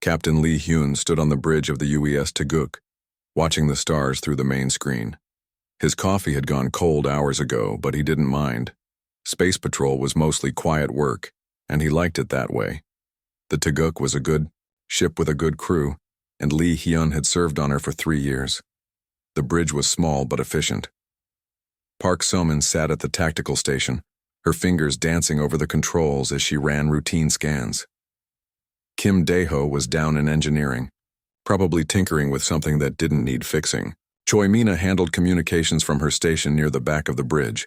Captain Lee Hyun stood on the bridge of the UES Taguk, watching the stars through the main screen. His coffee had gone cold hours ago, but he didn't mind. Space patrol was mostly quiet work, and he liked it that way. The Taguk was a good ship with a good crew, and Lee Hyun had served on her for 3 years. The bridge was small but efficient. Park So-min sat at the tactical station, her fingers dancing over the controls as she ran routine scans. Kim Dae-ho was down in engineering, probably tinkering with something that didn't need fixing. Choi Mina handled communications from her station near the back of the bridge.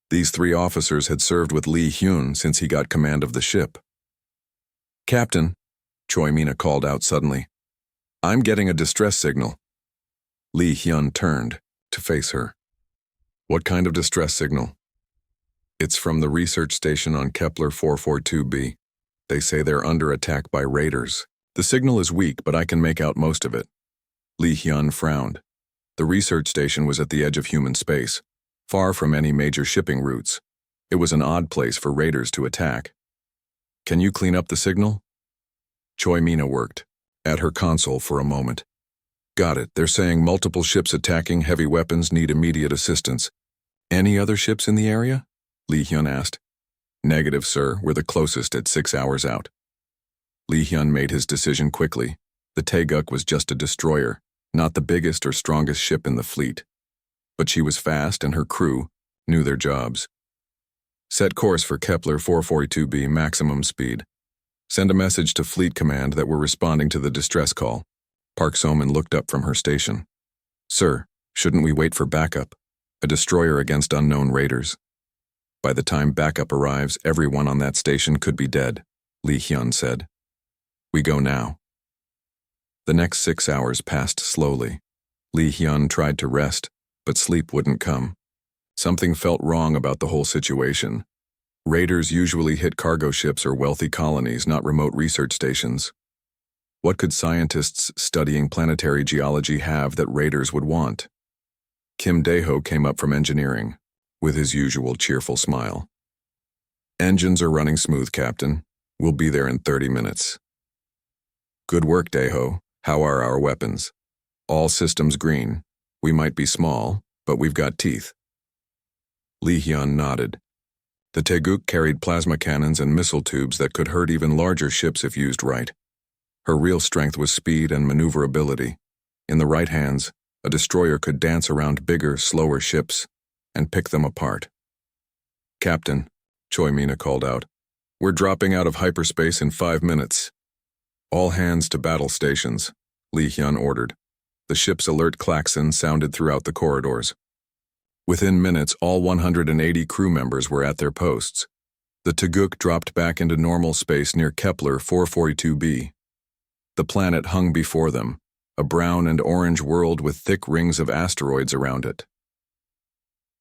These 3 officers had served with Lee Hyun since he got command of the ship. "Captain," Choi Mina called out suddenly, "I'm getting a distress signal." Lee Hyun turned to face her. "What kind of distress signal?" "It's from the research station on Kepler 442b. They say they're under attack by raiders. The signal is weak, but I can make out most of it." Lee Hyun frowned. The research station was at the edge of human space, far from any major shipping routes. It was an odd place for raiders to attack. "Can you clean up the signal?" Choi Mina worked at her console for a moment. "Got it. They're saying multiple ships attacking heavy weapons need immediate assistance. Any other ships in the area?" Lee Hyun asked. "Negative, sir. We're the closest at 6 hours out." Lee Hyun made his decision quickly. The Taeguk was just a destroyer, not the biggest or strongest ship in the fleet. But she was fast and her crew knew their jobs. "Set course for Kepler 442b maximum speed. Send a message to Fleet Command that we're responding to the distress call." Park So-min looked up from her station. "Sir, shouldn't we wait for backup? A destroyer against unknown raiders." "By the time backup arrives, everyone on that station could be dead," Lee Hyun said. "We go now." The next 6 hours passed slowly. Lee Hyun tried to rest, but sleep wouldn't come. Something felt wrong about the whole situation. Raiders usually hit cargo ships or wealthy colonies, not remote research stations. What could scientists studying planetary geology have that raiders would want? Kim Dae-ho came up from engineering, with his usual cheerful smile. "Engines are running smooth, Captain. We'll be there in 30 minutes. "Good work, Dae-ho. How are our weapons?" "All systems green. We might be small, but we've got teeth." Lee Hyun nodded. The Taeguk carried plasma cannons and missile tubes that could hurt even larger ships if used right. Her real strength was speed and maneuverability. In the right hands, a destroyer could dance around bigger, slower ships and pick them apart. "Captain," Choi Mina called out, "we're dropping out of hyperspace in 5 minutes." "All hands to battle stations," Lee Hyun ordered. The ship's alert klaxon sounded throughout the corridors. Within minutes, all 180 crew members were at their posts. The Taguk dropped back into normal space near Kepler 442b. The planet hung before them, a brown and orange world with thick rings of asteroids around it.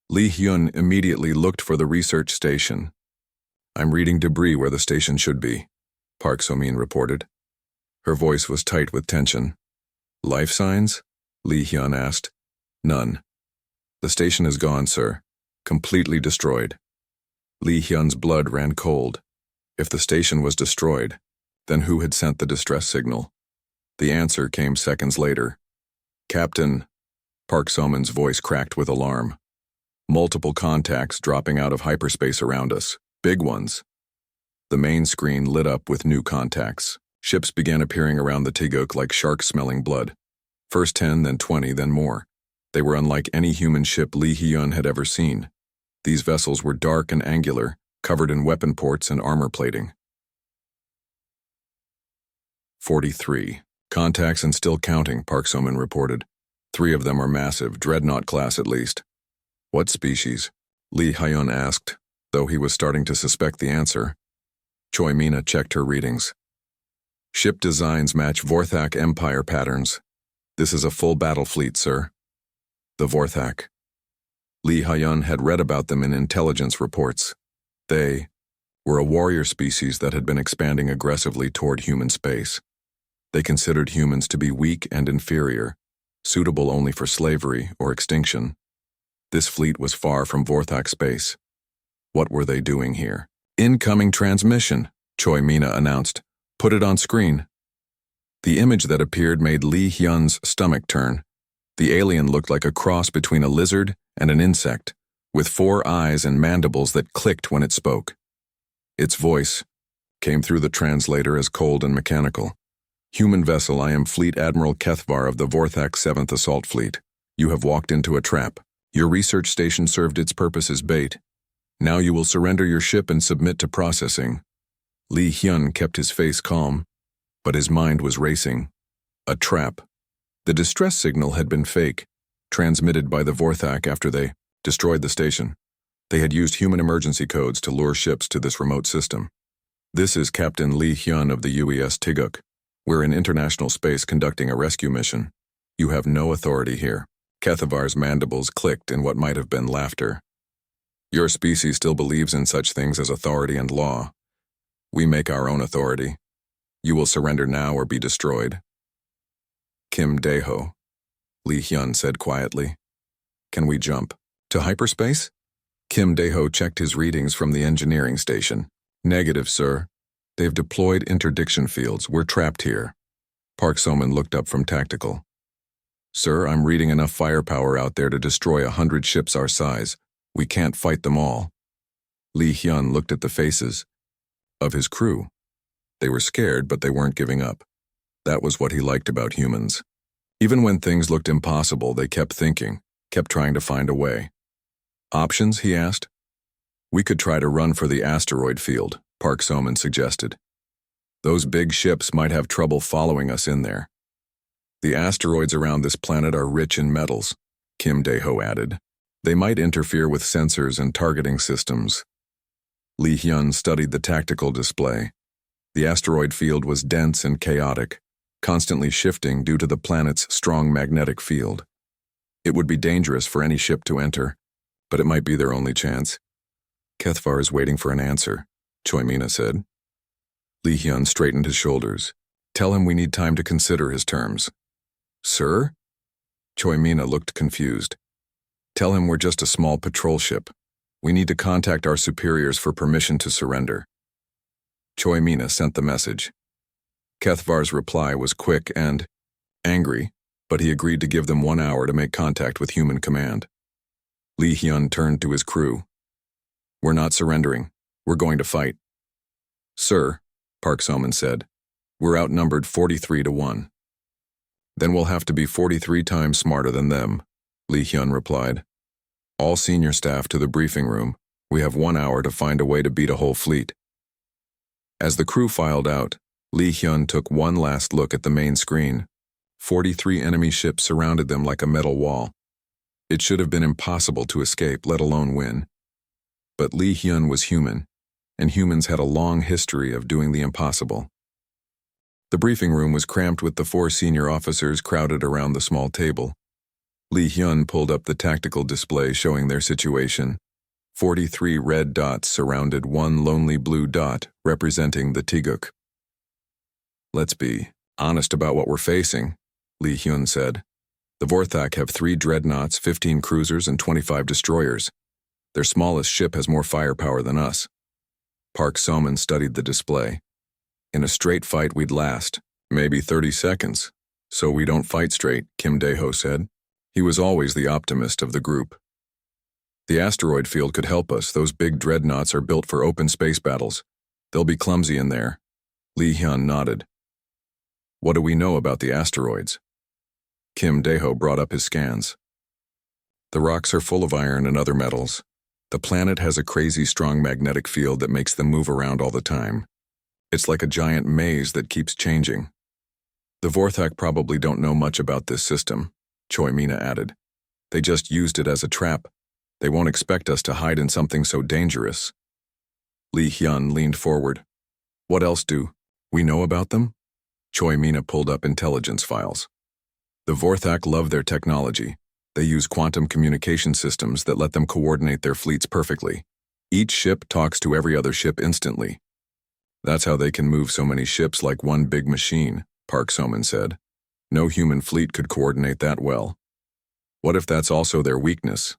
Lee Hyun immediately looked for the research station. "I'm reading debris where the station should be," Park So-min reported. Her voice was tight with tension. "Life signs?" Lee Hyun asked. "None. The station is gone, sir. Completely destroyed." Lee Hyun's blood ran cold. If the station was destroyed, then who had sent the distress signal? The answer came seconds later. "Captain," Park So-min's voice cracked with alarm. "Multiple contacts dropping out of hyperspace around us. Big ones." The main screen lit up with new contacts. Ships began appearing around the Taeguk like sharks smelling blood. First 10, then 20, then more. They were unlike any human ship Lee Hyun had ever seen. These vessels were dark and angular, covered in weapon ports and armor plating. 43. "Contacts and still counting," Park So-min reported. 3 of them are massive, dreadnought class at least." "What species?" Lee Hyun asked, though he was starting to suspect the answer. Choi Mina checked her readings. "Ship designs match Vorthak Empire patterns. This is a full battle fleet, sir." The Vorthak. Lee Hyun had read about them in intelligence reports. They were a warrior species that had been expanding aggressively toward human space. They considered humans to be weak and inferior, suitable only for slavery or extinction. This fleet was far from Vorthak space. What were they doing here? "Incoming transmission," Choi Mina announced. "Put it on screen." The image that appeared made Lee Hyun's stomach turn. The alien looked like a cross between a lizard and an insect, with 4 eyes and mandibles that clicked when it spoke. Its voice came through the translator as cold and mechanical. "Human vessel, I am Fleet Admiral Kethvar of the Vorthak 7th Assault Fleet. You have walked into a trap. Your research station served its purpose as bait. Now you will surrender your ship and submit to processing." Lee Hyun kept his face calm, but his mind was racing. A trap. The distress signal had been fake, transmitted by the Vorthak after they destroyed the station. They had used human emergency codes to lure ships to this remote system. "This is Captain Lee Hyun of the UES Tiguk. We're in international space conducting a rescue mission. You have no authority here." Kethavar's mandibles clicked in what might have been laughter. "Your species still believes in such things as authority and law. We make our own authority. You will surrender now or be destroyed." "Kim Dae-ho," Lee Hyun said quietly. "Can we jump to hyperspace?" Kim Dae-ho checked his readings from the engineering station. "Negative, sir. They've deployed interdiction fields. We're trapped here." Park So-man looked up from tactical. "Sir, I'm reading enough firepower out there to destroy 100 ships our size. We can't fight them all." Lee Hyun looked at the faces of his crew. They were scared, but they weren't giving up. That was what he liked about humans. Even when things looked impossible, they kept thinking, kept trying to find a way. "Options?" he asked. "We could try to run for the asteroid field," Park So-man suggested. "Those big ships might have trouble following us in there." "The asteroids around this planet are rich in metals," Kim Dae-ho added. "They might interfere with sensors and targeting systems." Lee Hyun studied the tactical display. The asteroid field was dense and chaotic, constantly shifting due to the planet's strong magnetic field. It would be dangerous for any ship to enter, but it might be their only chance. "Kethvar is waiting for an answer," Choi Mina said. Lee Hyun straightened his shoulders. "Tell him we need time to consider his terms." "Sir?" Choi Mina looked confused. "Tell him we're just a small patrol ship. We need to contact our superiors for permission to surrender." Choi Mina sent the message. Kethvar's reply was quick and angry, but he agreed to give them 1 hour to make contact with human command. Lee Hyun turned to his crew. "We're not surrendering. We're going to fight." "Sir," Park So-man said, "we're outnumbered 43 to 1. "Then we'll have to be 43 times smarter than them," Lee Hyun replied. "All senior staff to the briefing room. We have 1 hour to find a way to beat a whole fleet." As the crew filed out, Lee Hyun took one last look at the main screen. 43 enemy ships surrounded them like a metal wall. It should have been impossible to escape, let alone win. But Lee Hyun was human, and humans had a long history of doing the impossible. The briefing room was cramped with the 4 senior officers crowded around the small table. Lee Hyun pulled up the tactical display showing their situation. 43 red dots surrounded one lonely blue dot representing the Tiguk. "Let's be honest about what we're facing," Lee Hyun said. "The Vorthak have 3 dreadnoughts, 15 cruisers, and 25 destroyers. Their smallest ship has more firepower than us." Park So-man studied the display. "In a straight fight we'd last, maybe 30 seconds. So we don't fight straight," Kim Dae-ho said. He was always the optimist of the group. "The asteroid field could help us. Those big dreadnoughts are built for open space battles. They'll be clumsy in there." Lee Hyun nodded. "What do we know about the asteroids?" Kim Dae-ho brought up his scans. "The rocks are full of iron and other metals. The planet has a crazy strong magnetic field that makes them move around all the time. It's like a giant maze that keeps changing. The Vorthak probably don't know much about this system," Choi Mina added. "They just used it as a trap. They won't expect us to hide in something so dangerous." Lee Hyun leaned forward. "What else do we know about them?" Choi Mina pulled up intelligence files. "The Vorthak love their technology. They use quantum communication systems that let them coordinate their fleets perfectly. Each ship talks to every other ship instantly. That's how they can move so many ships like one big machine," Park So-man said. "No human fleet could coordinate that well." "What if that's also their weakness?"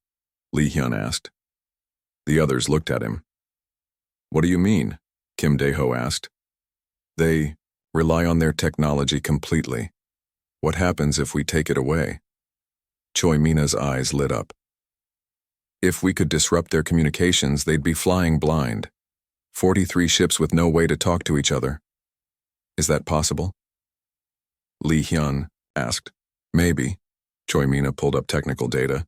Lee Hyun asked. The others looked at him. "What do you mean?" Kim Dae-ho asked. They Rely on their technology completely. What happens if we take it away? Choi Mina's eyes lit up. If we could disrupt their communications, they'd be flying blind. 43 ships with no way to talk to each other. Is that possible? Lee Hyun asked. Maybe. Choi Mina pulled up technical data.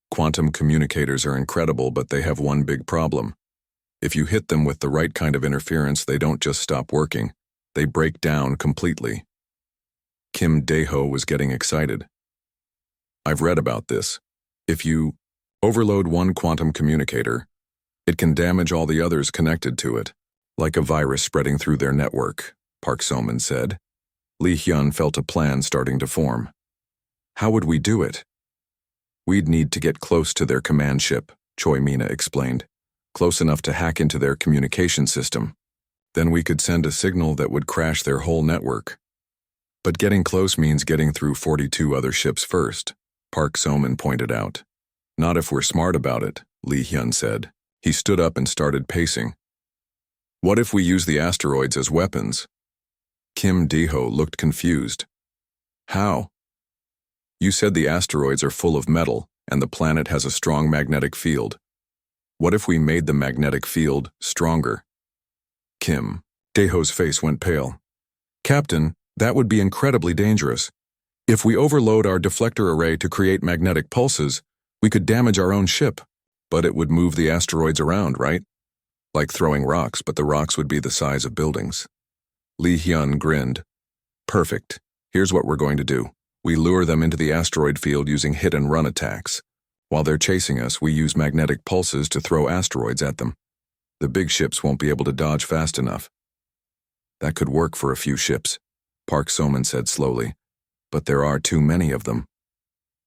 Quantum communicators are incredible, but they have one big problem. If you hit them with the right kind of interference, they don't just stop working. They break down completely. Kim Dae-ho was getting excited. I've read about this. If you overload one quantum communicator, it can damage all the others connected to it, like a virus spreading through their network, Park So-min said. Lee Hyun felt a plan starting to form. How would we do it? We'd need to get close to their command ship, Choi Mina explained. Close enough to hack into their communication system. Then we could send a signal that would crash their whole network. But getting close means getting through 42 other ships first, Park So-min pointed out. Not if we're smart about it, Lee Hyun said. He stood up and started pacing. What if we use the asteroids as weapons? Kim Dae-ho looked confused. How? You said the asteroids are full of metal and the planet has a strong magnetic field. What if we made the magnetic field stronger? Kim Dae-ho's face went pale. Captain, that would be incredibly dangerous. If we overload our deflector array to create magnetic pulses, we could damage our own ship, but it would move the asteroids around, right? Like throwing rocks, but the rocks would be the size of buildings. Lee Hyun grinned. Perfect. Here's what we're going to do. We lure them into the asteroid field using hit-and-run attacks. While they're chasing us, we use magnetic pulses to throw asteroids at them. The big ships won't be able to dodge fast enough. That could work for a few ships, Park So-min said slowly, but there are too many of them.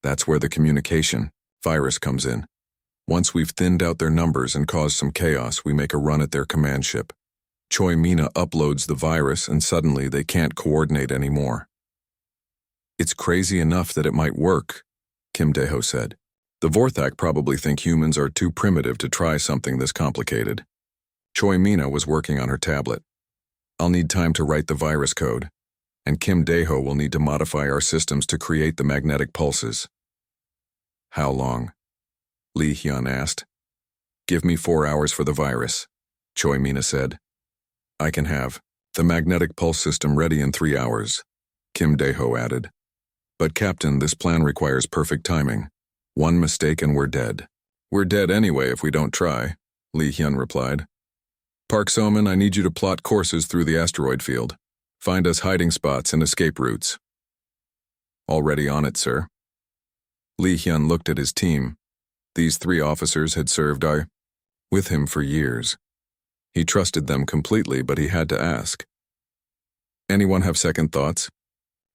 That's where the communication virus comes in. Once we've thinned out their numbers and caused some chaos, we make a run at their command ship. Choi Mina uploads the virus and suddenly they can't coordinate anymore. It's crazy enough that it might work, Kim Dae-ho said. The Vorthak probably think humans are too primitive to try something this complicated. Choi Mina was working on her tablet. I'll need time to write the virus code, and Kim Dae-ho will need to modify our systems to create the magnetic pulses. How long? Lee Hyun asked. Give me 4 hours for the virus, Choi Mina said. I can have the magnetic pulse system ready in 3 hours, Kim Dae-ho added. But Captain, this plan requires perfect timing. One mistake and we're dead. We're dead anyway if we don't try, Lee Hyun replied. Park So-min, I need you to plot courses through the asteroid field. Find us hiding spots and escape routes. Already on it, sir. Lee Hyun looked at his team. These 3 officers had served with him for years. He trusted them completely, but he had to ask. Anyone have second thoughts?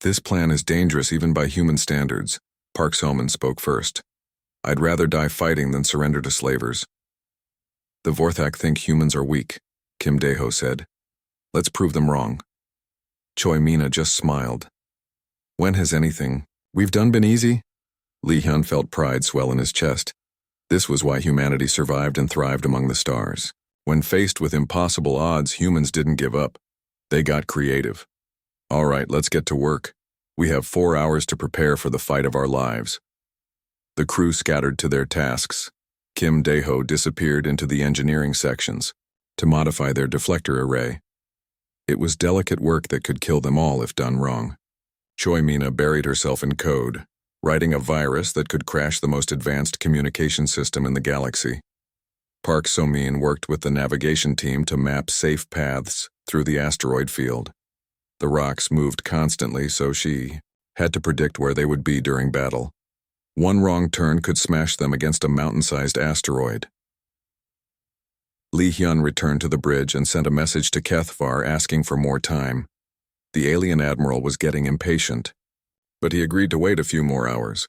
This plan is dangerous even by human standards, Park So-min spoke first. I'd rather die fighting than surrender to slavers. The Vorthak think humans are weak, Kim Dae-ho said. Let's prove them wrong. Choi Mina just smiled. When has anything we've done been easy? Lee Hyun felt pride swell in his chest. This was why humanity survived and thrived among the stars. When faced with impossible odds, humans didn't give up. They got creative. All right, let's get to work. We have 4 hours to prepare for the fight of our lives. The crew scattered to their tasks. Kim Dae-ho disappeared into the engineering sections to modify their deflector array. It was delicate work that could kill them all if done wrong. Choi Mina buried herself in code, writing a virus that could crash the most advanced communication system in the galaxy. Park So-min worked with the navigation team to map safe paths through the asteroid field. The rocks moved constantly, so she had to predict where they would be during battle. One wrong turn could smash them against a mountain-sized asteroid. Lee Hyun returned to the bridge and sent a message to Kethvar asking for more time. The alien admiral was getting impatient, but he agreed to wait a few more hours.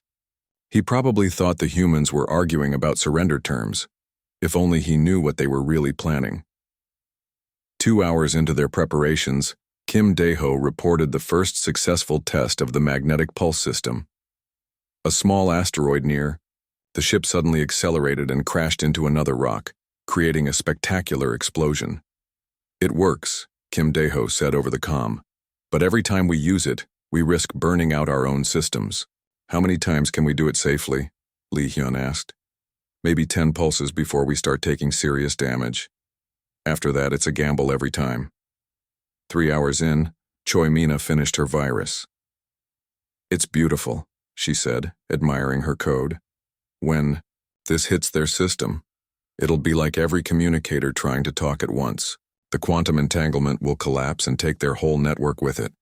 He probably thought the humans were arguing about surrender terms. If only he knew what they were really planning. 2 hours into their preparations, Kim Dae-ho reported the first successful test of the magnetic pulse system. A small asteroid near, the ship suddenly accelerated and crashed into another rock, creating a spectacular explosion. It works, Kim Dae-ho said over the comm. But every time we use it, we risk burning out our own systems. How many times can we do it safely? Lee Hyun asked. Maybe 10 pulses before we start taking serious damage. After that, it's a gamble every time. 3 hours in, Choi Mina finished her virus. It's beautiful, she said, admiring her code. When this hits their system, it'll be like every communicator trying to talk at once. The quantum entanglement will collapse and take their whole network with it.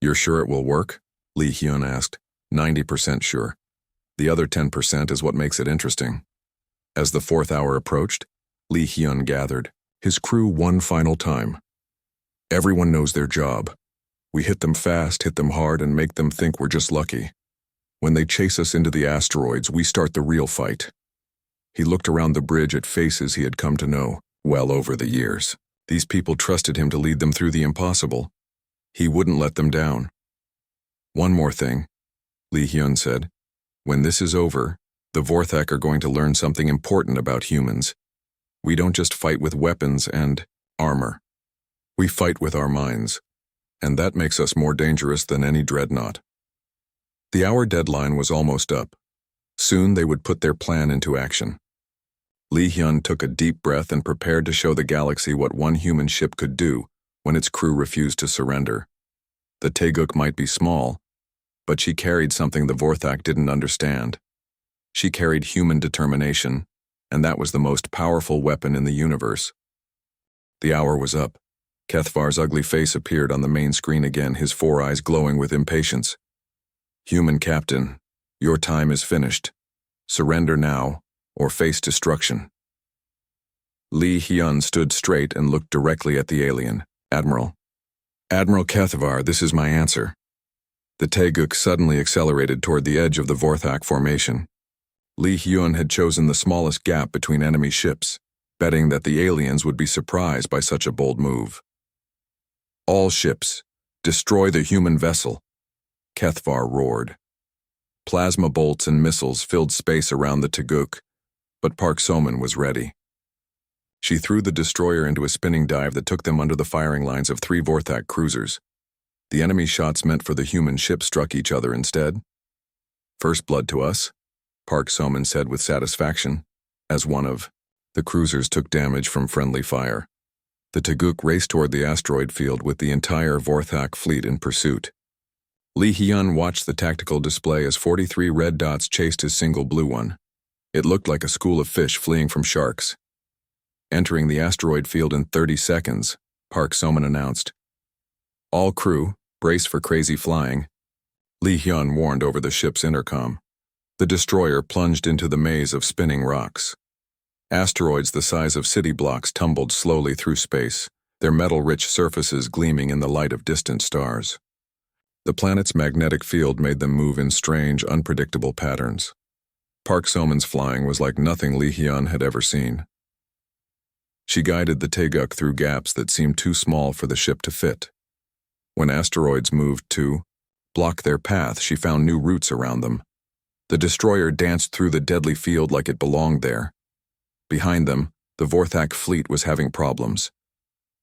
You're sure it will work? Lee Hyun asked. 90% sure. The other 10% is what makes it interesting. As the 4th hour approached, Lee Hyun gathered his crew one final time. Everyone knows their job. We hit them fast, hit them hard, and make them think we're just lucky. When they chase us into the asteroids, we start the real fight. He looked around the bridge at faces he had come to know well over the years. These people trusted him to lead them through the impossible. He wouldn't let them down. One more thing, Lee Hyun said. When this is over, the Vorthak are going to learn something important about humans. We don't just fight with weapons and armor. We fight with our minds, and that makes us more dangerous than any dreadnought. The hour deadline was almost up. Soon they would put their plan into action. Lee Hyun took a deep breath and prepared to show the galaxy what one human ship could do when its crew refused to surrender. The Taeguk might be small, but she carried something the Vorthak didn't understand. She carried human determination, and that was the most powerful weapon in the universe. The hour was up. Kethvar's ugly face appeared on the main screen again, his 4 eyes glowing with impatience. Human captain, your time is finished. Surrender now, or face destruction. Lee Hyun stood straight and looked directly at the alien. Admiral Kethvar, this is my answer. The Taeguk suddenly accelerated toward the edge of the Vorthak formation. Lee Hyun had chosen the smallest gap between enemy ships, betting that the aliens would be surprised by such a bold move. All ships, destroy the human vessel, Kethvar roared. Plasma bolts and missiles filled space around the Taeguk, but Park Soman was ready. She threw the destroyer into a spinning dive that took them under the firing lines of 3 Vorthak cruisers. The enemy shots meant for the human ships struck each other instead. First blood to us, Park Soman said with satisfaction, as one of the cruisers took damage from friendly fire. The Taeguk raced toward the asteroid field with the entire Vorthak fleet in pursuit. Lee Hyun watched the tactical display as 43 red dots chased his single blue one. It looked like a school of fish fleeing from sharks. Entering the asteroid field in 30 seconds, Park Soman announced. All crew, brace for crazy flying. Lee Hyun warned over the ship's intercom. The destroyer plunged into the maze of spinning rocks. Asteroids the size of city blocks tumbled slowly through space, their metal-rich surfaces gleaming in the light of distant stars. The planet's magnetic field made them move in strange, unpredictable patterns. Park Soman's flying was like nothing Lee Hyun had ever seen. She guided the Taeguk through gaps that seemed too small for the ship to fit. When asteroids moved to block their path, she found new routes around them. The destroyer danced through the deadly field like it belonged there. Behind them, the Vorthak fleet was having problems.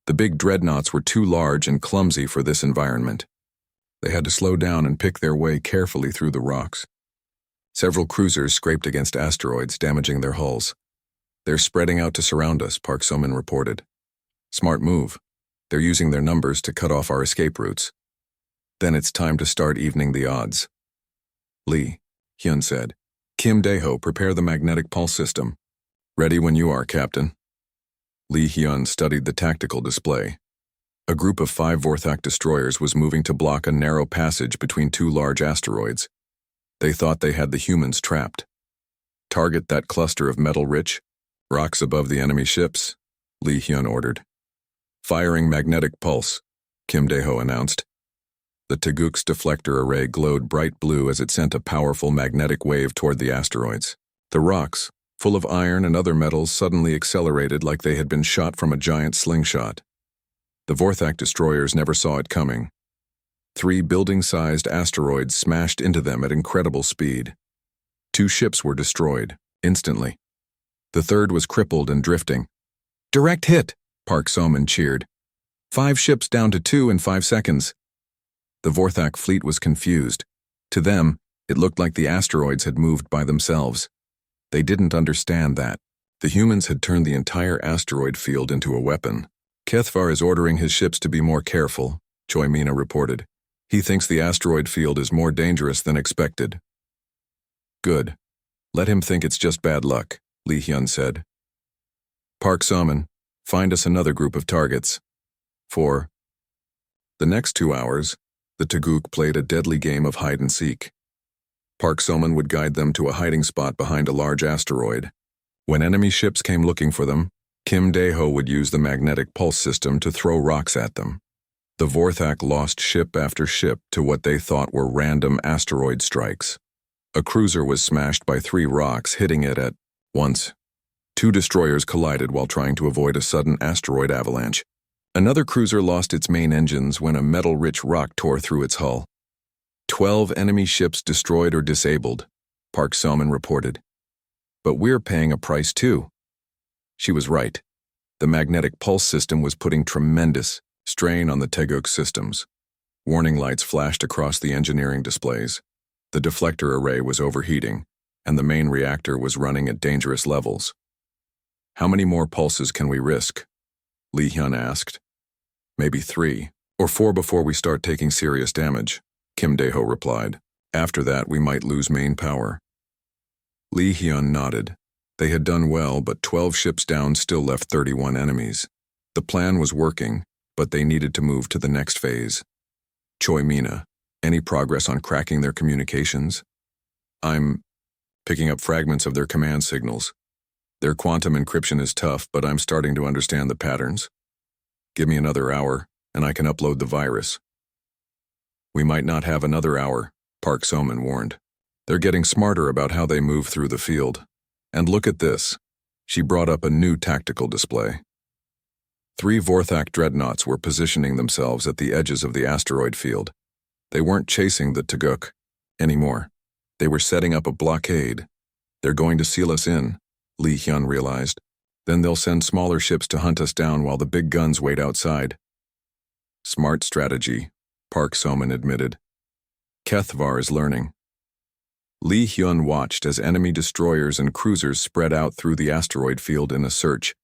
The big dreadnoughts were too large and clumsy for this environment. They had to slow down and pick their way carefully through the rocks. Several cruisers scraped against asteroids, damaging their hulls. They're spreading out to surround us, Park Soman reported. Smart move. They're using their numbers to cut off our escape routes. Then it's time to start evening the odds. Lee Hyun said. Kim Dae-ho, prepare the magnetic pulse system. Ready when you are, Captain. Lee Hyun studied the tactical display. A group of 5 Vorthak destroyers was moving to block a narrow passage between 2 large asteroids. They thought they had the humans trapped. Target that cluster of metal-rich rocks above the enemy ships, Lee Hyun ordered. Firing magnetic pulse, Kim Dae-ho announced. The Taeguk's deflector array glowed bright blue as it sent a powerful magnetic wave toward the asteroids. The rocks, full of iron and other metals, suddenly accelerated like they had been shot from a giant slingshot. The Vorthak destroyers never saw it coming. 3 building-sized asteroids smashed into them at incredible speed. 2 ships were destroyed, instantly. The 3rd was crippled and drifting. Direct hit, Park Soman cheered. 5 ships down to 2 in 5 seconds. The Vorthak fleet was confused. To them, it looked like the asteroids had moved by themselves. They didn't understand that. The humans had turned the entire asteroid field into a weapon. Kethvar is ordering his ships to be more careful, Choi Mina reported. He thinks the asteroid field is more dangerous than expected. Good. Let him think it's just bad luck, Lee Hyun said. Park Soman, find us another group of targets. For the next 2 hours, the Taguk played a deadly game of hide-and-seek. Park Soman would guide them to a hiding spot behind a large asteroid. When enemy ships came looking for them, Kim Dae-ho would use the magnetic pulse system to throw rocks at them. The Vorthak lost ship after ship to what they thought were random asteroid strikes. A cruiser was smashed by 3 rocks, hitting it at once. 2 destroyers collided while trying to avoid a sudden asteroid avalanche. Another cruiser lost its main engines when a metal-rich rock tore through its hull. 12 enemy ships destroyed or disabled, Park Soman reported. But we're paying a price too. She was right. The magnetic pulse system was putting tremendous strain on the Taguk systems. Warning lights flashed across the engineering displays. The deflector array was overheating, and the main reactor was running at dangerous levels. How many more pulses can we risk? Lee Hyun asked. Maybe 3 or 4 before we start taking serious damage, Kim Dae-ho replied. After that, we might lose main power. Lee Hyun nodded. They had done well, but 12 ships down still left 31 enemies. The plan was working, but they needed to move to the next phase. Choi Mina, any progress on cracking their communications? I'm picking up fragments of their command signals. Their quantum encryption is tough, but I'm starting to understand the patterns. Give me another hour, and I can upload the virus. We might not have another hour, Park Soman warned. They're getting smarter about how they move through the field. And look at this. She brought up a new tactical display. 3 Vorthak dreadnoughts were positioning themselves at the edges of the asteroid field. They weren't chasing the Taguk anymore. They were setting up a blockade. They're going to seal us in, Lee Hyun realized. Then they'll send smaller ships to hunt us down while the big guns wait outside. Smart strategy, Park Soman admitted. Kethvar is learning. Lee Hyun watched as enemy destroyers and cruisers spread out through the asteroid field in a search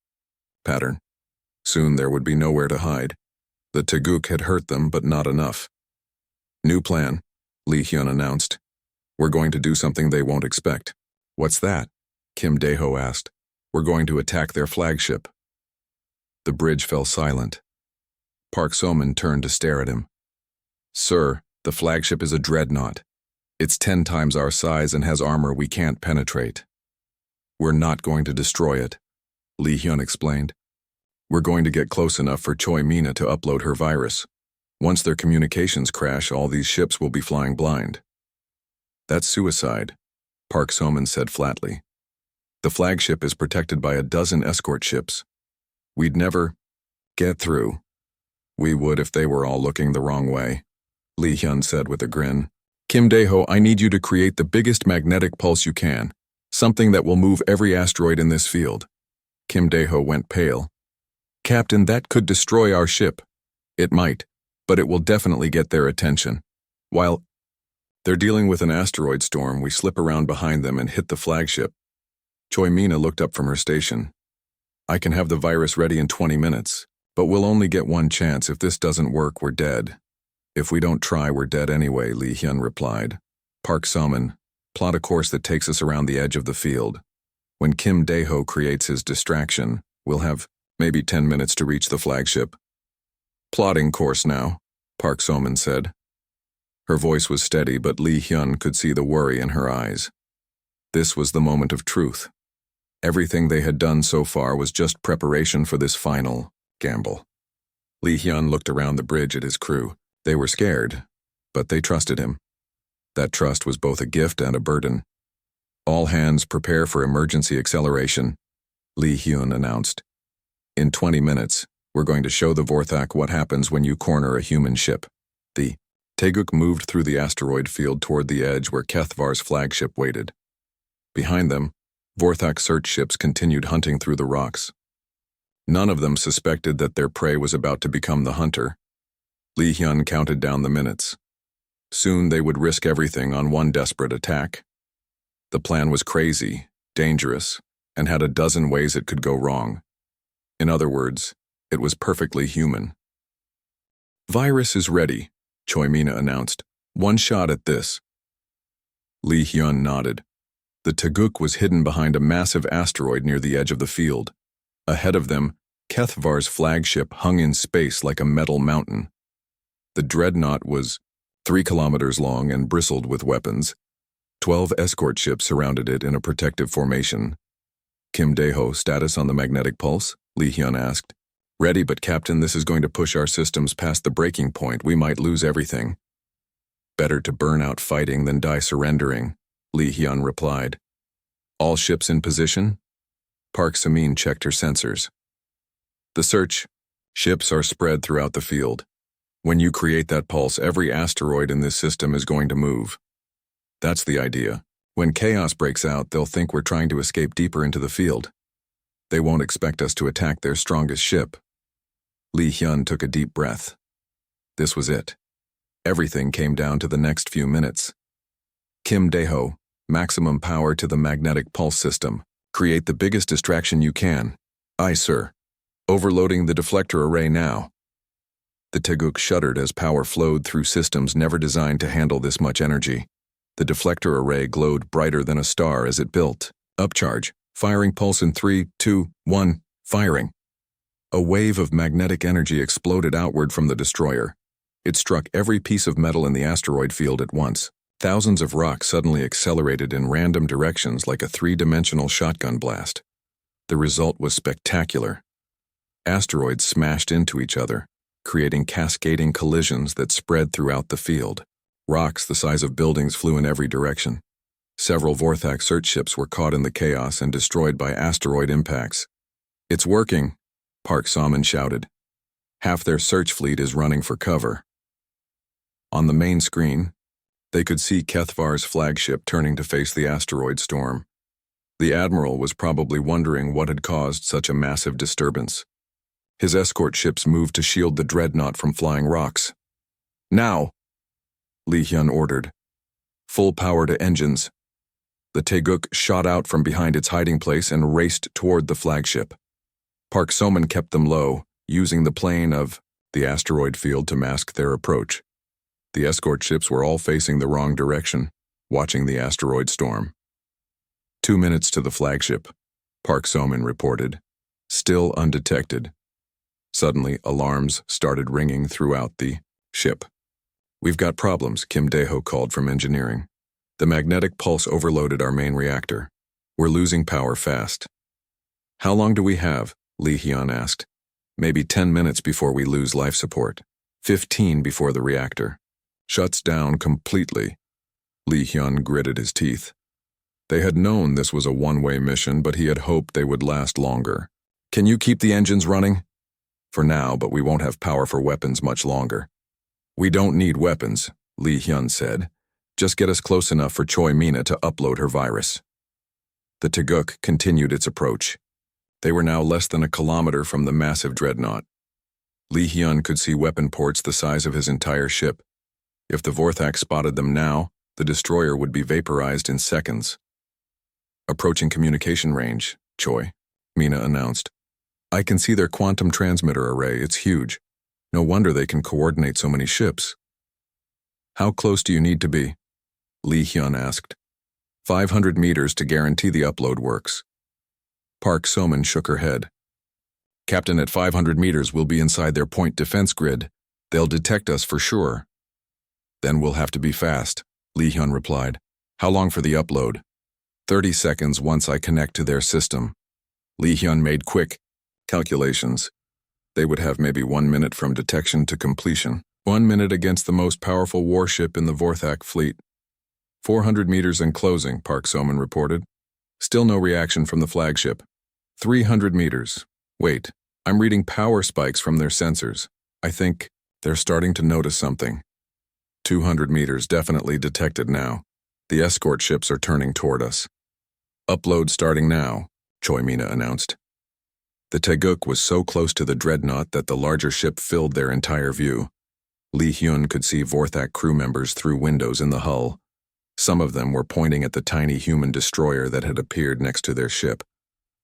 pattern. Soon there would be nowhere to hide. The Taguk had hurt them, but not enough. New plan, Lee Hyun announced. We're going to do something they won't expect. What's that? Kim Dae-ho asked. We're going to attack their flagship. The bridge fell silent. Park Soman turned to stare at him. Sir, the flagship is a dreadnought. It's 10 times our size and has armor we can't penetrate. We're not going to destroy it, Lee Hyun explained. We're going to get close enough for Choi Mina to upload her virus. Once their communications crash, all these ships will be flying blind. That's suicide, Park Soman said flatly. The flagship is protected by a dozen escort ships. We'd never get through. We would if they were all looking the wrong way, Lee Hyun said with a grin. Kim Dae-ho, I need you to create the biggest magnetic pulse you can, something that will move every asteroid in this field. Kim Dae-ho went pale. Captain, that could destroy our ship. It might, but it will definitely get their attention. While they're dealing with an asteroid storm, we slip around behind them and hit the flagship. Choi Mina looked up from her station. I can have the virus ready in 20 minutes, but we'll only get one chance. If this doesn't work, we're dead. If we don't try, we're dead anyway, Lee Hyun replied. Park Soman, plot a course that takes us around the edge of the field. When Kim Dae-ho creates his distraction, we'll have maybe 10 minutes to reach the flagship. Plotting course now, Park Soman said. Her voice was steady, but Lee Hyun could see the worry in her eyes. This was the moment of truth. Everything they had done so far was just preparation for this final gamble. Lee Hyun looked around the bridge at his crew. They were scared, but they trusted him. That trust was both a gift and a burden. All hands prepare for emergency acceleration, Lee Hyun announced. In 20 minutes, we're going to show the Vorthak what happens when you corner a human ship. The Taguk moved through the asteroid field toward the edge where Kethvar's flagship waited. Behind them, Vorthak search ships continued hunting through the rocks. None of them suspected that their prey was about to become the hunter. Lee Hyun counted down the minutes. Soon they would risk everything on one desperate attack. The plan was crazy, dangerous, and had a dozen ways it could go wrong. In other words, it was perfectly human. "Virus is ready," Choi Mina announced. "One shot at this." Lee Hyun nodded. The Taguk was hidden behind a massive asteroid near the edge of the field. Ahead of them, Kethvar's flagship hung in space like a metal mountain. The dreadnought was 3 kilometers long and bristled with weapons. 12 escort ships surrounded it in a protective formation. "Kim Dae-ho, status on the magnetic pulse?" Lee Hyun asked. "Ready, but Captain, this is going to push our systems past the breaking point. We might lose everything." "Better to burn out fighting than die surrendering," Lee Hyun replied. "All ships in position?" Park Samin checked her sensors. "The search. Ships are spread throughout the field. When you create that pulse, every asteroid in this system is going to move. That's the idea. When chaos breaks out, they'll think we're trying to escape deeper into the field. They won't expect us to attack their strongest ship." Lee Hyun took a deep breath. This was it. Everything came down to the next few minutes. "Kim Dae-ho, maximum power to the magnetic pulse system. Create the biggest distraction you can." "Aye, sir. Overloading the deflector array now." The Taguk shuddered as power flowed through systems never designed to handle this much energy. The deflector array glowed brighter than a star as it built. "Upcharge. Firing pulse in 3, 2, 1, firing." A wave of magnetic energy exploded outward from the destroyer. It struck every piece of metal in the asteroid field at once. Thousands of rocks suddenly accelerated in random directions like a 3-dimensional shotgun blast. The result was spectacular. Asteroids smashed into each other, creating cascading collisions that spread throughout the field. Rocks the size of buildings flew in every direction. Several Vorthak search ships were caught in the chaos and destroyed by asteroid impacts. "It's working," Park Samin shouted. "Half their search fleet is running for cover." On the main screen, they could see Kethvar's flagship turning to face the asteroid storm. The admiral was probably wondering what had caused such a massive disturbance. His escort ships moved to shield the dreadnought from flying rocks. "Now!" Lee Hyun ordered. "Full power to engines." The Taguk shot out from behind its hiding place and raced toward the flagship. Park Soman kept them low, using the plane of the asteroid field to mask their approach. The escort ships were all facing the wrong direction, watching the asteroid storm. 2 minutes to the flagship, Park Soman reported. Still undetected. Suddenly, alarms started ringing throughout the ship. "We've got problems," Kim Dae-ho called from engineering. "The magnetic pulse overloaded our main reactor. We're losing power fast." "How long do we have?" Lee Hyun asked. "Maybe 10 minutes before we lose life support. 15 before the reactor shuts down completely." Lee Hyun gritted his teeth. They had known this was a one-way mission, but he had hoped they would last longer. "Can you keep the engines running?" "For now, but we won't have power for weapons much longer." "We don't need weapons," Lee Hyun said. "Just get us close enough for Choi Mina to upload her virus." The Taguk continued its approach. They were now less than a kilometer from the massive dreadnought. Lee Hyun could see weapon ports the size of his entire ship. If the Vorthak spotted them now, the destroyer would be vaporized in seconds. "Approaching communication range," Choi Mina announced. "I can see their quantum transmitter array. It's huge. No wonder they can coordinate so many ships." "How close do you need to be?" Lee Hyun asked. 500 meters to guarantee the upload works." Park Soman shook her head. "Captain, at 500 meters we'll be inside their point defense grid. They'll detect us for sure." "Then we'll have to be fast," Lee Hyun replied. "How long for the upload?" 30 seconds once I connect to their system." Lee Hyun made quick calculations. They would have maybe 1 minute from detection to completion. 1 minute against the most powerful warship in the Vorthak fleet. 400 meters and closing, Park Soman reported. Still no reaction from the flagship. 300 meters. Wait, I'm reading power spikes from their sensors. I think they're starting to notice something. 200 meters definitely detected now. The escort ships are turning toward us. Upload starting now, Choi Mina announced. The Taguk was so close to the dreadnought that the larger ship filled their entire view. Lee Hyun could see Vorthak crew members through windows in the hull. Some of them were pointing at the tiny human destroyer that had appeared next to their ship.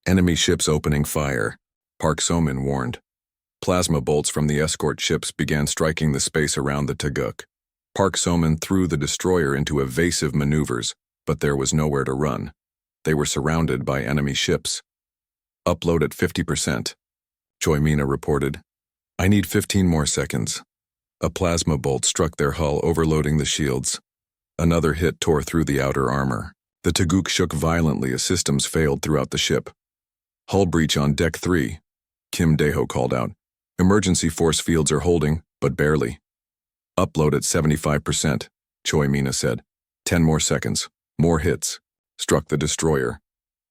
Enemy ships opening fire, Park So-min warned. Plasma bolts from the escort ships began striking the space around the Taguk. Park So-min threw the destroyer into evasive maneuvers, but there was nowhere to run. They were surrounded by enemy ships. Upload at 50%. Choi Mina reported. I need 15 more seconds. A plasma bolt struck their hull, overloading the shields. Another hit tore through the outer armor. The Taguk shook violently as systems failed throughout the ship. Hull breach on deck 3. Kim Dae-ho called out. Emergency force fields are holding, but barely. Upload at 75%, Choi Mina said. 10 more seconds. More hits. Struck the destroyer.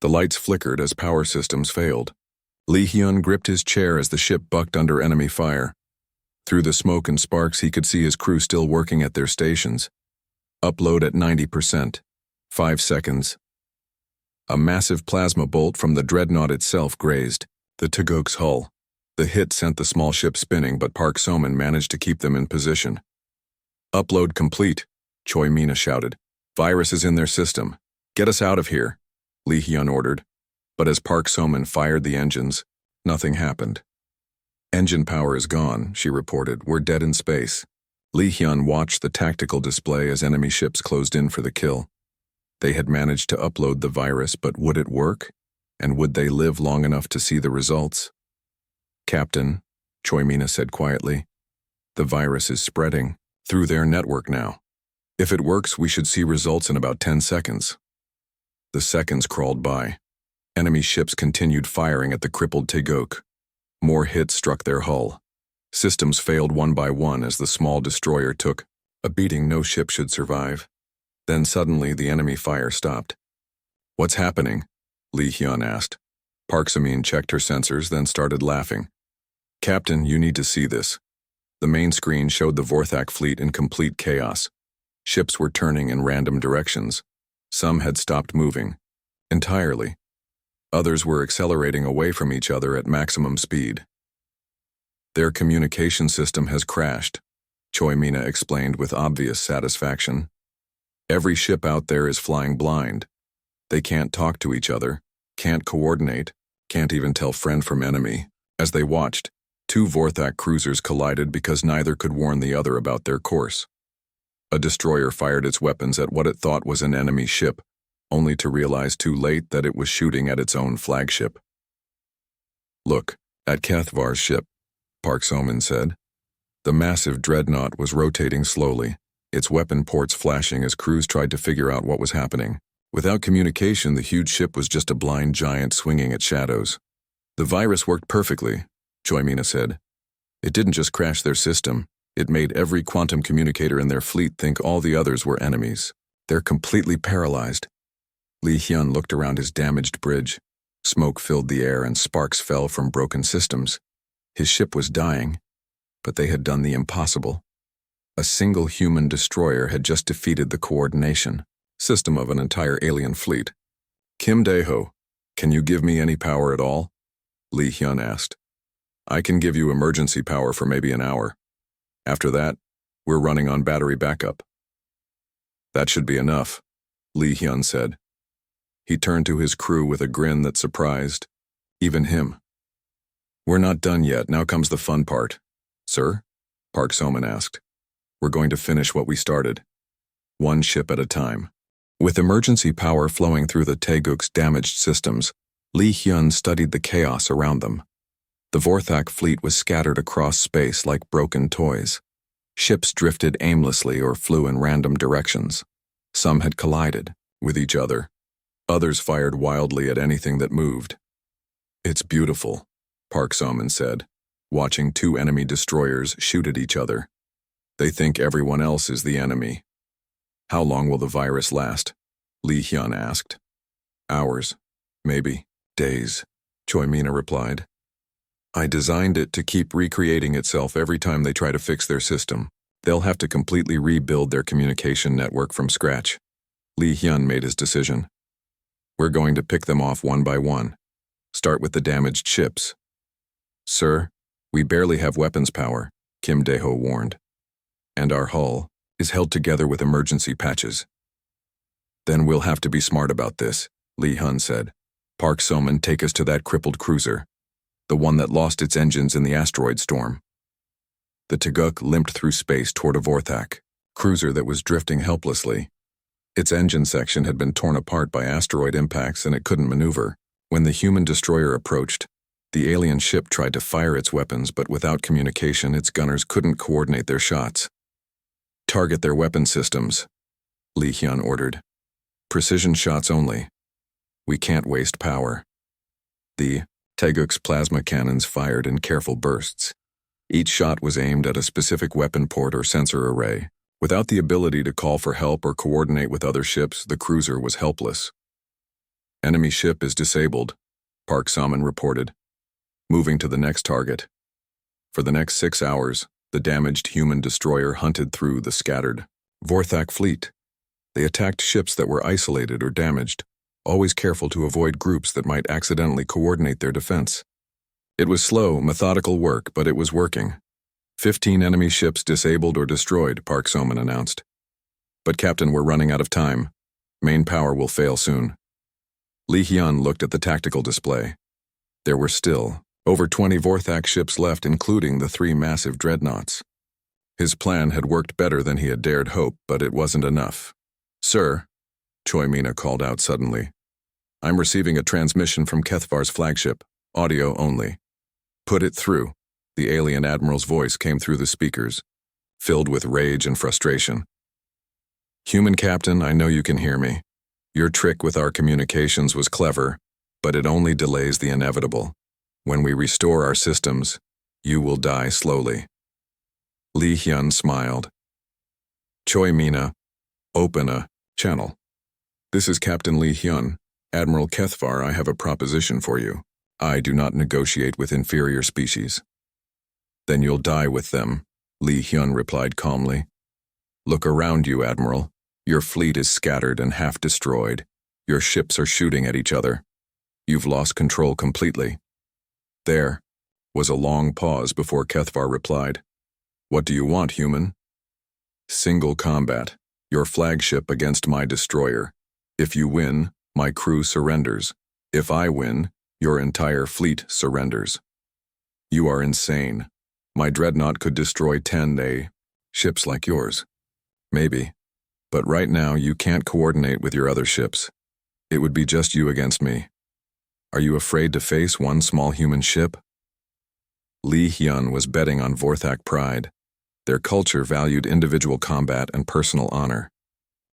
The lights flickered as power systems failed. Lee Hyun gripped his chair as the ship bucked under enemy fire. Through the smoke and sparks, he could see his crew still working at their stations. Upload at 90%. 5 seconds. A massive plasma bolt from the dreadnought itself grazed the Taguk's hull. The hit sent the small ship spinning, but Park So-min managed to keep them in position. Upload complete, Choi Mina shouted. Virus is in their system. Get us out of here, Lee Hyun ordered. But as Park So-min fired the engines, nothing happened. Engine power is gone, she reported. We're dead in space. Lee Hyun watched the tactical display as enemy ships closed in for the kill. They had managed to upload the virus, but would it work? And would they live long enough to see the results? Captain, Choi Mina said quietly, the virus is spreading through their network now. If it works, we should see results in about 10 seconds. The seconds crawled by. Enemy ships continued firing at the crippled Taguk. More hits struck their hull. Systems failed one by one as the small destroyer took a beating no ship should survive. Then suddenly the enemy fire stopped. What's happening? Lee Hyun asked. Park So-min checked her sensors, then started laughing. Captain, you need to see this. The main screen showed the Vorthak fleet in complete chaos. Ships were turning in random directions. Some had stopped moving entirely. Others were accelerating away from each other at maximum speed. Their communication system has crashed, Choi Mina explained with obvious satisfaction. Every ship out there is flying blind. They can't talk to each other, can't coordinate, can't even tell friend from enemy. As they watched, 2 Vorthak cruisers collided because neither could warn the other about their course. A destroyer fired its weapons at what it thought was an enemy ship, only to realize too late that it was shooting at its own flagship. Look, at Kathvar's ship, Park So-min said. The massive dreadnought was rotating slowly, its weapon ports flashing as crews tried to figure out what was happening. Without communication, the huge ship was just a blind giant swinging at shadows. The virus worked perfectly, Choi Mina said. It didn't just crash their system, it made every quantum communicator in their fleet think all the others were enemies. They're completely paralyzed. Lee Hyun looked around his damaged bridge. Smoke filled the air and sparks fell from broken systems. His ship was dying, but they had done the impossible. A single human destroyer had just defeated the coordination system of an entire alien fleet. Kim Dae-ho, can you give me any power at all? Lee Hyun asked. I can give you emergency power for maybe an hour. After that, we're running on battery backup. That should be enough, Lee Hyun said. He turned to his crew with a grin that surprised even him. We're not done yet, now comes the fun part. Sir? Park So-min asked. We're going to finish what we started. One ship at a time. With emergency power flowing through the Taguk's damaged systems, Lee Hyun studied the chaos around them. The Vorthak fleet was scattered across space like broken toys. Ships drifted aimlessly or flew in random directions. Some had collided with each other. Others fired wildly at anything that moved. It's beautiful, Park So-min said, watching 2 enemy destroyers shoot at each other. They think everyone else is the enemy. How long will the virus last? Lee Hyun asked. Hours, maybe days, Choi Mina replied. I designed it to keep recreating itself every time they try to fix their system. They'll have to completely rebuild their communication network from scratch. Lee Hyun made his decision. We're going to pick them off one by one. Start with the damaged ships. Sir, we barely have weapons power, Kim Dae-ho warned. And our hull is held together with emergency patches. Then we'll have to be smart about this, Lee Hun said. Park So-man, take us to that crippled cruiser, the one that lost its engines in the asteroid storm. The Taguk limped through space toward a Vorthak cruiser that was drifting helplessly. Its engine section had been torn apart by asteroid impacts and it couldn't maneuver. When the human destroyer approached, the alien ship tried to fire its weapons, but without communication, its gunners couldn't coordinate their shots. Target their weapon systems, Lee Hyun ordered. Precision shots only. We can't waste power. The Taguk's plasma cannons fired in careful bursts. Each shot was aimed at a specific weapon port or sensor array. Without the ability to call for help or coordinate with other ships, the cruiser was helpless. Enemy ship is disabled, Park So-man reported, moving to the next target. For the next 6 hours, the damaged human destroyer hunted through the scattered Vorthak fleet. They attacked ships that were isolated or damaged, always careful to avoid groups that might accidentally coordinate their defense. It was slow, methodical work, but it was working. 15 enemy ships disabled or destroyed, Park So-man announced. But Captain, we're running out of time. Main power will fail soon. Lee Hyun looked at the tactical display. There were still over 20 Vorthak ships left, including the 3 massive dreadnoughts. His plan had worked better than he had dared hope, but it wasn't enough. Sir, Choi Mina called out suddenly. I'm receiving a transmission from Kethvar's flagship, audio only. Put it through. The alien admiral's voice came through the speakers, filled with rage and frustration. Human Captain, I know you can hear me. Your trick with our communications was clever, but it only delays the inevitable. When we restore our systems, you will die slowly. Lee Hyun smiled. Choi Mina, open a channel. This is Captain Lee Hyun. Admiral Kethvar, I have a proposition for you. I do not negotiate with inferior species. Then you'll die with them, Lee Hyun replied calmly. Look around you, Admiral. Your fleet is scattered and half destroyed. Your ships are shooting at each other. You've lost control completely. There was a long pause before Kethvar replied. What do you want, human? Single combat, your flagship against my destroyer. If you win, my crew surrenders. If I win, your entire fleet surrenders. You are insane. My dreadnought could destroy 10 ships like yours. Maybe. But right now you can't coordinate with your other ships. It would be just you against me. Are you afraid to face one small human ship? Lee Hyun was betting on Vorthak pride. Their culture valued individual combat and personal honor.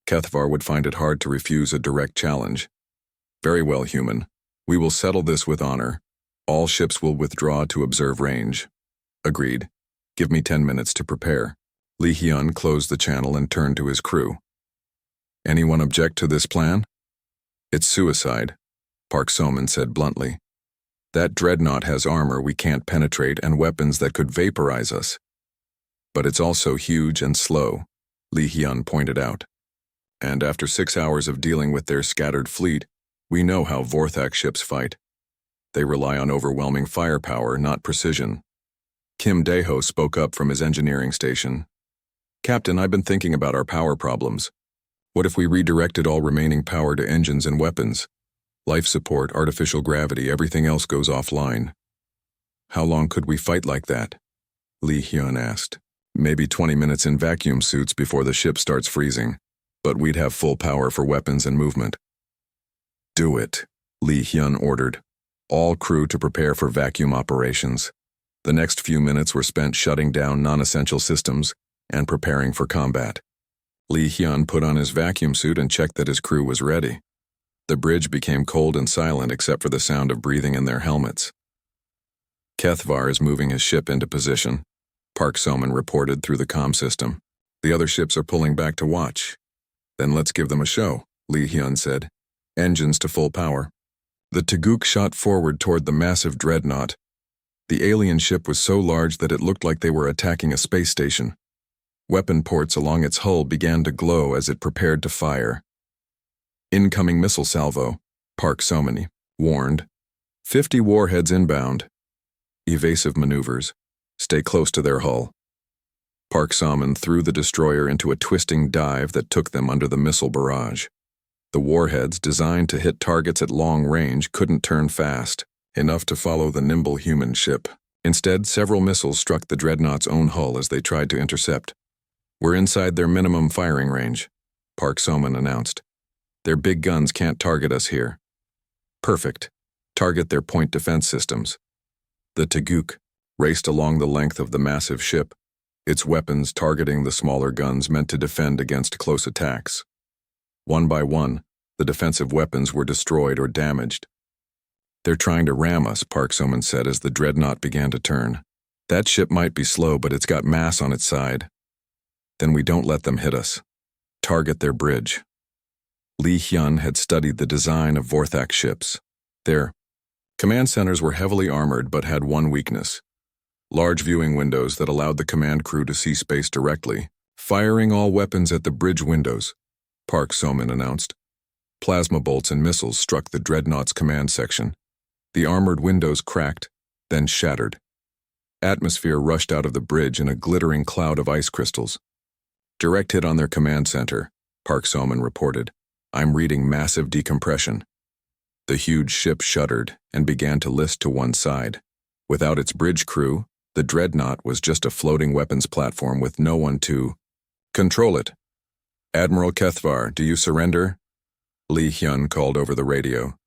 Kethvar would find it hard to refuse a direct challenge. Very well, human. We will settle this with honor. All ships will withdraw to observe range. Agreed. Give me 10 minutes to prepare. Lee Hyun closed the channel and turned to his crew. Anyone object to this plan? It's suicide, Park So-man said bluntly. That dreadnought has armor we can't penetrate and weapons that could vaporize us. But it's also huge and slow, Lee Hyun pointed out. And after 6 hours of dealing with their scattered fleet, we know how Vorthak ships fight. They rely on overwhelming firepower, not precision. Kim Dae-ho spoke up from his engineering station. Captain, I've been thinking about our power problems. What if we redirected all remaining power to engines and weapons? Life support, artificial gravity, everything else goes offline. How long could we fight like that? Lee Hyun asked. Maybe 20 minutes in vacuum suits before the ship starts freezing. But we'd have full power for weapons and movement. Do it, Lee Hyun ordered. All crew to prepare for vacuum operations. The next few minutes were spent shutting down non-essential systems and preparing for combat. Lee Hyun put on his vacuum suit and checked that his crew was ready. The bridge became cold and silent except for the sound of breathing in their helmets. Kethvar is moving his ship into position, Park So-man reported through the comm system. The other ships are pulling back to watch. Then let's give them a show, Lee Hyun said. Engines to full power. The Taguk shot forward toward the massive dreadnought. The alien ship was so large that it looked like they were attacking a space station. Weapon ports along its hull began to glow as it prepared to fire. Incoming missile salvo, Park So-man warned. 50 warheads inbound. Evasive maneuvers. Stay close to their hull. Park Salmon threw the destroyer into a twisting dive that took them under the missile barrage. The warheads, designed to hit targets at long range, couldn't turn fast enough to follow the nimble human ship. Instead, several missiles struck the dreadnought's own hull as they tried to intercept. "We're inside their minimum firing range," Park Salmon announced. "Their big guns can't target us here." "Perfect. Target their point defense systems." The Taguk raced along the length of the massive ship, its weapons targeting the smaller guns meant to defend against close attacks. One by one, the defensive weapons were destroyed or damaged. "They're trying to ram us," Park Salmon said as the dreadnought began to turn. "That ship might be slow, but it's got mass on its side." "Then we don't let them hit us. Target their bridge." Lee Hyun had studied the design of Vorthak ships. Their command centers were heavily armored but had one weakness: large viewing windows that allowed the command crew to see space directly. "Firing all weapons at the bridge windows," Park Salmon announced. Plasma bolts and missiles struck the dreadnought's command section. The armored windows cracked, then shattered. Atmosphere rushed out of the bridge in a glittering cloud of ice crystals. "Direct hit on their command center," Park Salmon reported. "I'm reading massive decompression." The huge ship shuddered and began to list to one side. Without its bridge crew, the dreadnought was just a floating weapons platform with no one to control it. "Admiral Kethvar, do you surrender?" Lee Hyun called over the radio.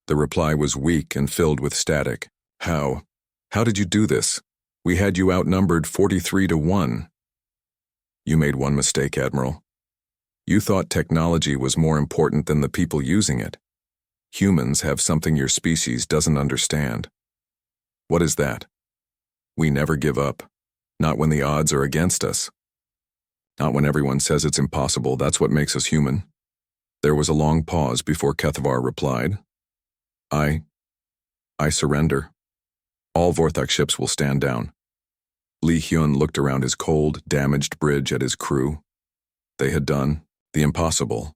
The reply was weak and filled with static. How did you do this? We had you outnumbered 43-1. "You made one mistake, Admiral. You thought technology was more important than the people using it. Humans have something your species doesn't understand." "What is that?" "We never give up. Not when the odds are against us. Not when everyone says it's impossible. That's what makes us human." There was a long pause before Kethvar replied. I surrender. All Vorthak ships will stand down." Lee Hyun looked around his cold, damaged bridge at his crew. They had done the impossible.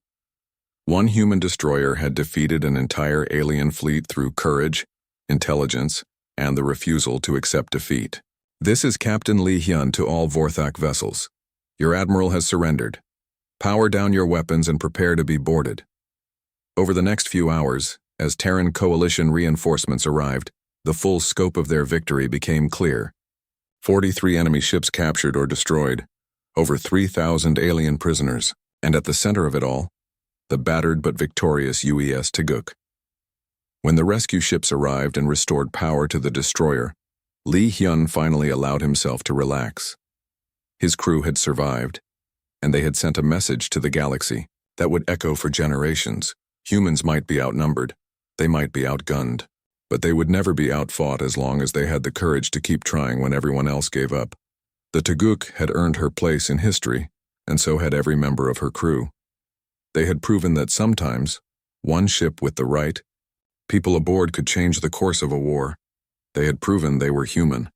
One human destroyer had defeated an entire alien fleet through courage, intelligence, and the refusal to accept defeat. "This is Captain Lee Hyun to all Vorthak vessels. Your admiral has surrendered. Power down your weapons and prepare to be boarded." Over the next few hours, as Terran coalition reinforcements arrived, the full scope of their victory became clear. 43 enemy ships captured or destroyed, over 3,000 alien prisoners, and at the center of it all, the battered but victorious UES Taguk. When the rescue ships arrived and restored power to the destroyer, Lee Hyun finally allowed himself to relax. His crew had survived, and they had sent a message to the galaxy that would echo for generations. Humans might be outnumbered, they might be outgunned, but they would never be outfought as long as they had the courage to keep trying when everyone else gave up. The Taguk had earned her place in history, and so had every member of her crew. They had proven that sometimes, one ship with the right people aboard could change the course of a war. They had proven they were human.